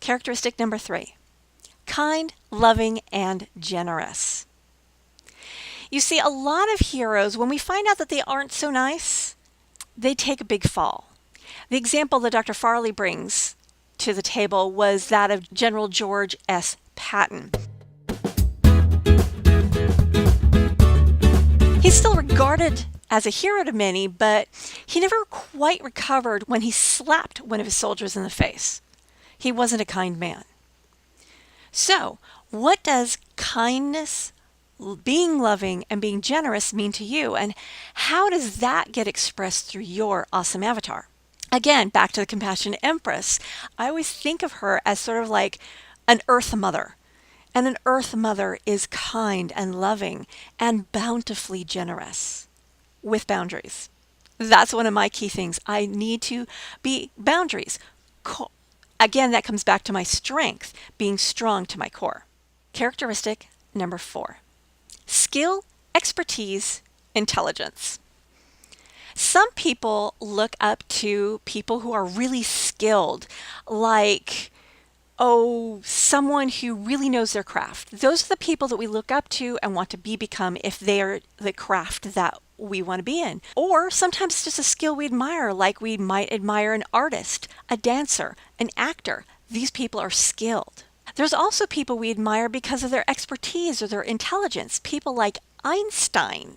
Characteristic number 3, kind, loving, and generous. You see, a lot of heroes, when we find out that they aren't so nice, they take a big fall. The example that Dr. Farley brings to the table was that of General George S. Patton. He's still regarded as a hero to many, but he never quite recovered when he slapped one of his soldiers in the face. He wasn't a kind man. So, what does kindness, being loving, and being generous mean to you? And how does that get expressed through your awesome avatar? Again, back to the Compassionate Empress. I always think of her as sort of like an Earth Mother. And an Earth Mother is kind and loving and bountifully generous with boundaries. That's one of my key things. I need to be boundaries. Again, that comes back to my strength, being strong to my core. Characteristic number 4, skill, expertise, intelligence. Some people look up to people who are really skilled, like, someone who really knows their craft. Those are the people that we look up to and want to become if they are the craft that we want to be in. Or sometimes it's just a skill we admire, like we might admire an artist, a dancer, an actor. These people are skilled. There's also people we admire because of their expertise or their intelligence. People like Einstein.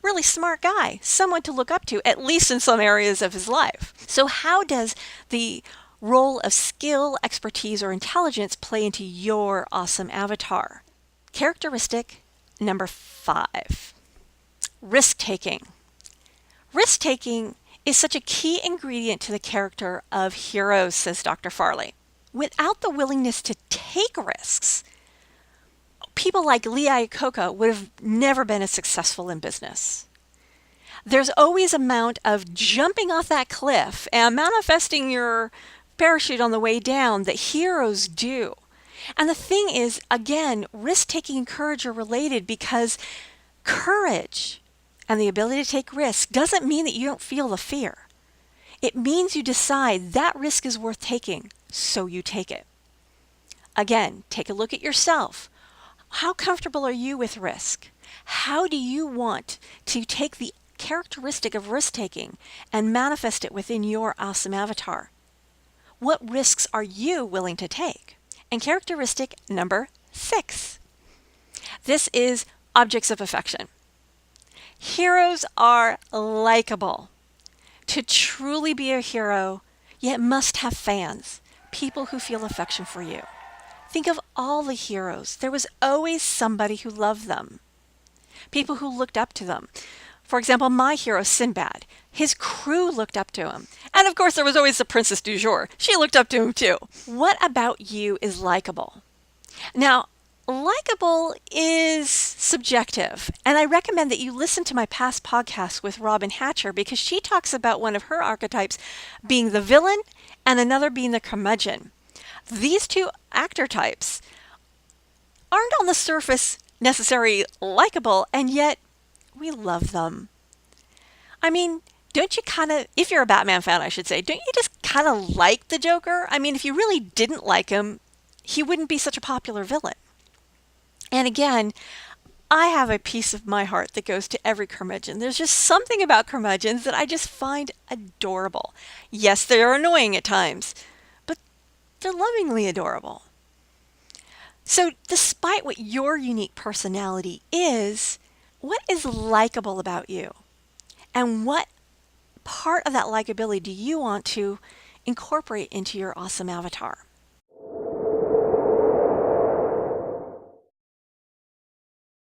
Really smart guy, someone to look up to, at least in some areas of his life. So how does the role of skill, expertise, or intelligence play into your awesome avatar? Characteristic number 5, risk-taking. Risk-taking is such a key ingredient to the character of heroes, says Dr. Farley. Without the willingness to take risks, people like Lee Iacocca would have never been as successful in business. There's always an amount of jumping off that cliff and manifesting your parachute on the way down that heroes do. And the thing is, again, risk-taking and courage are related, because courage and the ability to take risks doesn't mean that you don't feel the fear. It means you decide that risk is worth taking, so you take it. Again, take a look at yourself. How comfortable are you with risk? How do you want to take the characteristic of risk-taking and manifest it within your awesome avatar? What risks are you willing to take? And characteristic number 6. This is objects of affection. Heroes are likable. To truly be a hero, you must have fans, people who feel affection for you. Think of all the heroes. There was always somebody who loved them, people who looked up to them. For example, my hero, Sinbad, his crew looked up to him. And of course, there was always the Princess du Jour. She looked up to him too. What about you is likable? Now, likable is subjective, and I recommend that you listen to my past podcasts with Robin Hatcher, because she talks about one of her archetypes being the villain and another being the curmudgeon. These two actor types aren't on the surface necessarily likable, and yet we love them. I mean, don't you kind of, if you're a Batman fan, I should say, don't you just kind of like the Joker? I mean, if you really didn't like him, he wouldn't be such a popular villain. And again, I have a piece of my heart that goes to every curmudgeon. There's just something about curmudgeons that I just find adorable. Yes, they're annoying at times, but they're lovingly adorable. So despite what your unique personality is, what is likable about you? And what part of that likability do you want to incorporate into your awesome avatar?